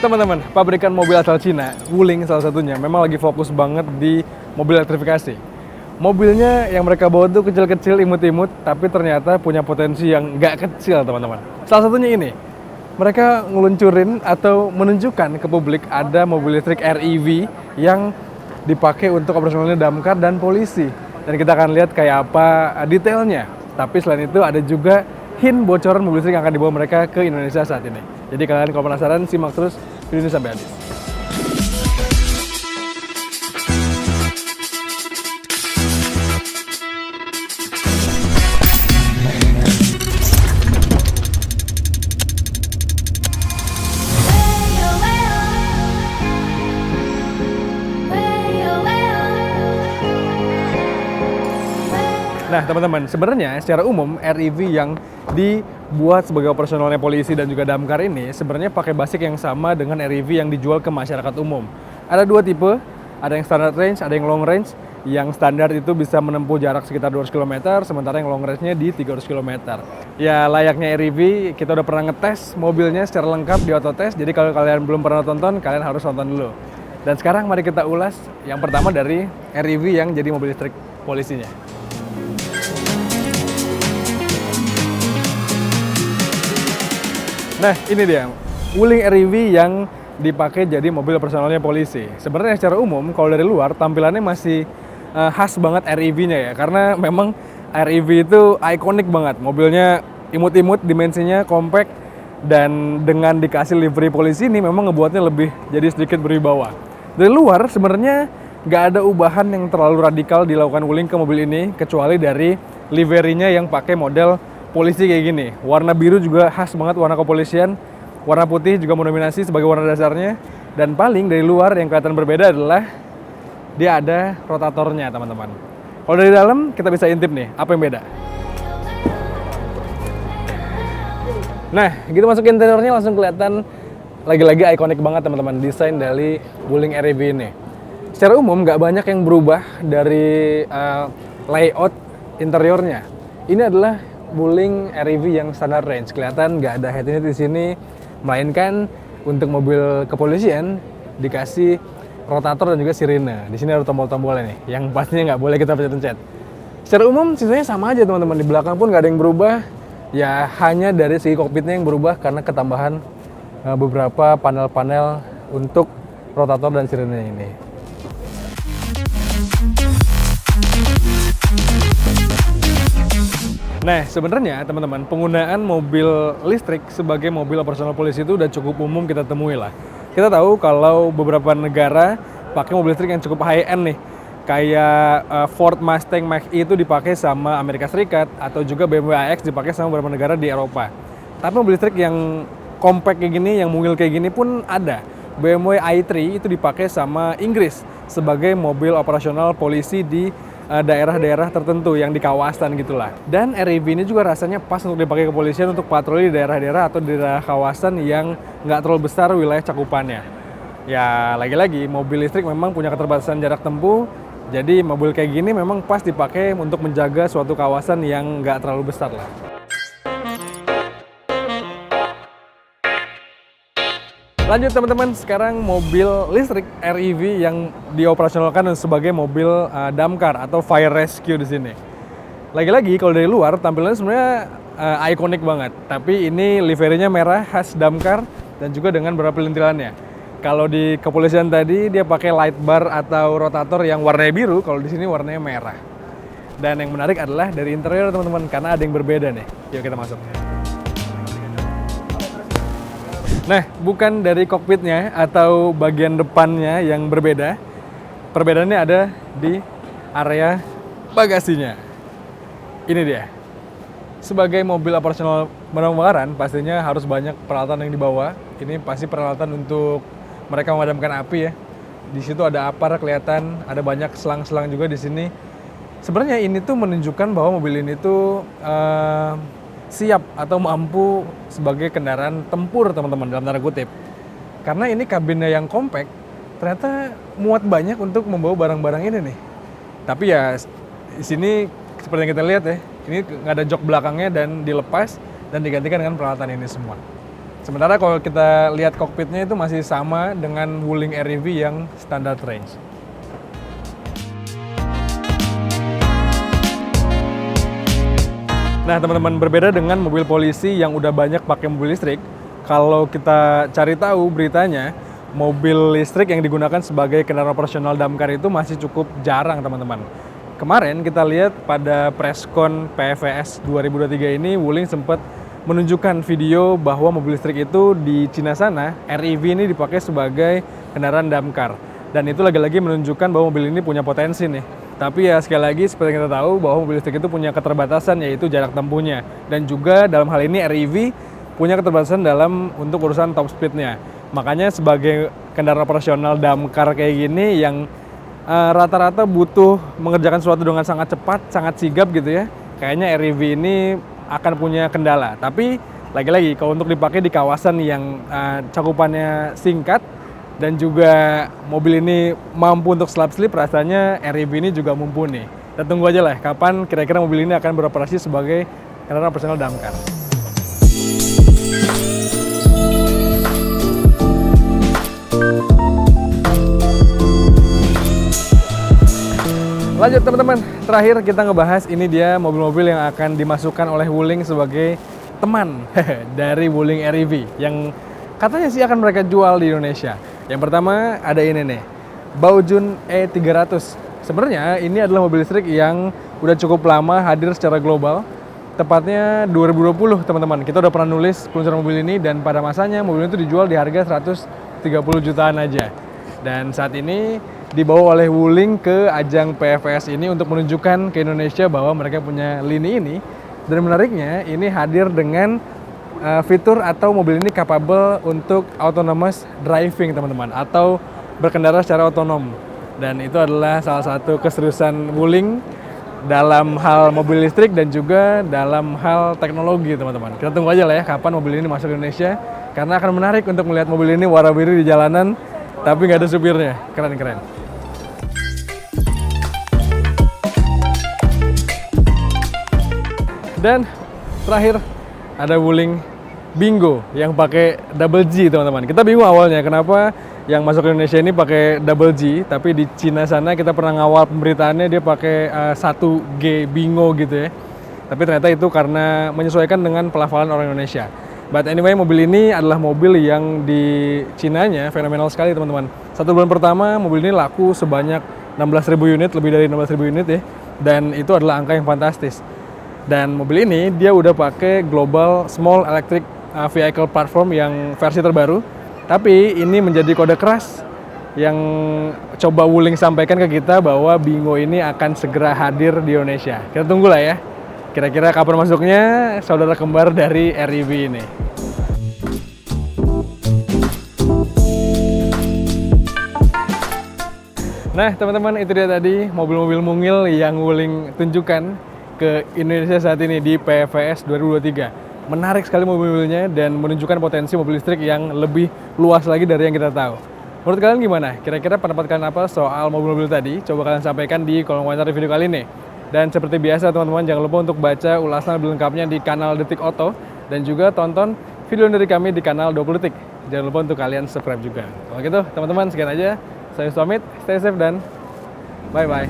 Teman-teman, pabrikan mobil asal Cina, Wuling salah satunya, memang lagi fokus banget di mobil elektrifikasi. Mobilnya yang mereka bawa tuh kecil-kecil, imut-imut, tapi ternyata punya potensi yang nggak kecil, teman-teman. Salah satunya ini, mereka ngeluncurin atau menunjukkan ke publik ada mobil listrik REV yang dipakai untuk operasionalnya damkar dan polisi. Dan kita akan lihat kayak apa detailnya. Tapi selain itu ada juga hint bocoran mobil listrik yang akan dibawa mereka ke Indonesia saat ini. Jadi kalian kalau penasaran, simak terus video ini sampai habis. Nah teman-teman, sebenarnya secara umum REV yang dibuat sebagai operasionalnya polisi dan juga damkar ini sebenarnya pakai basic yang sama dengan REV yang dijual ke masyarakat umum. Ada dua tipe, ada yang standard range, ada yang long range. Yang standar itu bisa menempuh jarak sekitar 200 km, sementara yang long range-nya di 300 km. Ya layaknya REV, kita udah pernah ngetes mobilnya secara lengkap di Autotest, jadi kalau kalian belum pernah tonton, kalian harus nonton dulu. Dan sekarang mari kita ulas yang pertama dari REV yang jadi mobil listrik polisinya. Nah, ini dia, Wuling REV yang dipakai jadi mobil personalnya polisi. Sebenarnya secara umum, kalau dari luar, tampilannya masih khas banget REV-nya ya. Karena memang REV itu ikonik banget. Mobilnya imut-imut, dimensinya compact, dan dengan dikasih livery polisi ini memang ngebuatnya lebih jadi sedikit berwibawa. Dari luar, sebenarnya nggak ada ubahan yang terlalu radikal dilakukan Wuling ke mobil ini, kecuali dari liverynya yang pakai model polisi kayak gini. Warna biru juga khas banget warna kepolisian. Warna putih juga mendominasi sebagai warna dasarnya. Dan paling dari luar yang kelihatan berbeda adalah dia ada rotatornya, teman-teman. Kalau dari dalam kita bisa intip nih, apa yang beda. Nah, gitu masuk interiornya langsung kelihatan lagi-lagi ikonik banget, teman-teman, desain dari Wuling REV ini. Secara umum nggak banyak yang berubah dari layout interiornya. Ini adalah Wuling REV yang standard range. Kelihatan nggak ada head unit di sini, melainkan untuk mobil kepolisian dikasih rotator dan juga sirine. Di sini ada tombol-tombolnya nih, yang pastinya nggak boleh kita pencet-pencet. Secara umum sisanya sama aja, teman-teman. Di belakang pun nggak ada yang berubah. Ya hanya dari segi kokpitnya yang berubah karena ketambahan beberapa panel-panel untuk rotator dan sirine ini. Nah, sebenarnya teman-teman, penggunaan mobil listrik sebagai mobil operasional polisi itu udah cukup umum kita temui lah. Kita tahu kalau beberapa negara pakai mobil listrik yang cukup high-end nih. Kayak Ford Mustang Mach-E itu dipakai sama Amerika Serikat, atau juga BMW iX dipakai sama beberapa negara di Eropa. Tapi mobil listrik yang compact kayak gini, yang mungil kayak gini pun ada. BMW i3 itu dipakai sama Inggris sebagai mobil operasional polisi di daerah-daerah tertentu yang di kawasan gitulah. Dan REV ini juga rasanya pas untuk dipakai kepolisian untuk patroli di daerah-daerah atau di daerah kawasan yang nggak terlalu besar wilayah cakupannya. Ya lagi-lagi mobil listrik memang punya keterbatasan jarak tempuh, jadi mobil kayak gini memang pas dipakai untuk menjaga suatu kawasan yang nggak terlalu besar lah. Lanjut teman-teman, sekarang mobil listrik REV yang dioperasionalkan sebagai mobil damkar atau fire rescue di sini. Lagi-lagi kalau dari luar tampilannya sebenarnya ikonik banget, tapi ini liverynya merah khas damkar dan juga dengan beberapa pelintilannya. Kalau di kepolisian tadi dia pakai light bar atau rotator yang warnanya biru, kalau di sini warnanya merah. Dan yang menarik adalah dari interior teman-teman, karena ada yang berbeda nih. Yuk kita masuk. Nah, bukan dari kokpitnya atau bagian depannya yang berbeda. Perbedaannya ada di area bagasinya. Ini dia. Sebagai mobil operasional pemadam pastinya harus banyak peralatan yang dibawa. Ini pasti peralatan untuk mereka memadamkan api ya. Di situ ada apar kelihatan, ada banyak selang-selang juga di sini. Sebenarnya ini tuh menunjukkan bahwa mobil ini tuh siap atau mampu sebagai kendaraan tempur, teman-teman, dalam tanda kutip. Karena ini kabinnya yang compact, ternyata muat banyak untuk membawa barang-barang ini nih. Tapi ya di sini seperti yang kita lihat ya, ini nggak ada jok belakangnya dan dilepas dan digantikan dengan peralatan ini semua. Sementara kalau kita lihat kokpitnya itu masih sama dengan Wuling REV yang standard range. Nah teman-teman, berbeda dengan mobil polisi yang udah banyak pakai mobil listrik, kalau kita cari tahu beritanya, mobil listrik yang digunakan sebagai kendaraan operasional damkar itu masih cukup jarang teman-teman. Kemarin kita lihat pada preskon PVS 2023 ini, Wuling sempat menunjukkan video bahwa mobil listrik itu di Cina sana, REV ini dipakai sebagai kendaraan damkar. Dan itu lagi-lagi menunjukkan bahwa mobil ini punya potensi nih. Tapi ya sekali lagi seperti yang kita tahu bahwa mobil listrik itu punya keterbatasan, yaitu jarak tempuhnya. Dan juga dalam hal ini REV punya keterbatasan dalam untuk urusan top speednya. Makanya sebagai kendaraan operasional damkar kayak gini yang rata-rata butuh mengerjakan sesuatu dengan sangat cepat, sangat sigap gitu ya, kayaknya REV ini akan punya kendala. Tapi lagi-lagi kalau untuk dipakai di kawasan yang cakupannya singkat dan juga mobil ini mampu untuk slip-slip, rasanya REV ini juga mumpuni. Kita tunggu aja lah kapan kira-kira mobil ini akan beroperasi sebagai kendaraan operasional damkar. Lanjut teman-teman, terakhir kita ngebahas ini dia mobil-mobil yang akan dimasukkan oleh Wuling sebagai teman dari Wuling REV yang katanya sih akan mereka jual di Indonesia. Yang pertama ada ini nih, Baojun E300. Sebenarnya ini adalah mobil listrik yang udah cukup lama hadir secara global. Tepatnya 2020 teman-teman. Kita udah pernah nulis peluncuran mobil ini dan pada masanya mobil itu dijual di harga 130 jutaan aja. Dan saat ini dibawa oleh Wuling ke ajang PVS ini untuk menunjukkan ke Indonesia bahwa mereka punya lini ini. Dan menariknya ini hadir dengan fitur atau mobil ini capable untuk autonomous driving teman-teman, atau berkendara secara otonom. Dan itu adalah salah satu keseriusan Wuling dalam hal mobil listrik dan juga dalam hal teknologi teman-teman. Kita tunggu aja lah ya kapan mobil ini masuk ke Indonesia, karena akan menarik untuk melihat mobil ini warna biru di jalanan tapi nggak ada supirnya. Keren-keren. Dan terakhir ada Wuling Bingo yang pakai double G teman-teman. Kita bingung awalnya kenapa yang masuk ke Indonesia ini pakai double G, tapi di Cina sana kita pernah ngawal pemberitaannya dia pakai 1G Bingo gitu ya. Tapi ternyata itu karena menyesuaikan dengan pelafalan orang Indonesia. But anyway, mobil ini adalah mobil yang di Cinanya fenomenal sekali teman-teman. 1 bulan pertama mobil ini laku sebanyak 16.000 unit, lebih dari 16.000 unit ya. Dan itu adalah angka yang fantastis. Dan mobil ini dia udah pakai Global Small Electric Vehicle Platform yang versi terbaru. Tapi ini menjadi kode keras yang coba Wuling sampaikan ke kita bahwa Bingo ini akan segera hadir di Indonesia. Kita tunggulah ya. Kira-kira kapan masuknya saudara kembar dari REV ini. Nah teman-teman, itu dia tadi mobil-mobil mungil yang Wuling tunjukkan ke Indonesia saat ini di PVS 2023. Menarik sekali mobil-mobilnya dan menunjukkan potensi mobil listrik yang lebih luas lagi dari yang kita tahu. Menurut kalian gimana? Kira-kira pendapat kalian apa soal mobil-mobil tadi? Coba kalian sampaikan di kolom komentar video kali ini. Dan seperti biasa teman-teman, jangan lupa untuk baca ulasan lebih lengkapnya di kanal Detik Auto. Dan juga tonton video dari kami di kanal 20 Detik. Jangan lupa untuk kalian subscribe juga. Kalau gitu teman-teman, sekian aja. Saya pamit, stay safe dan bye-bye.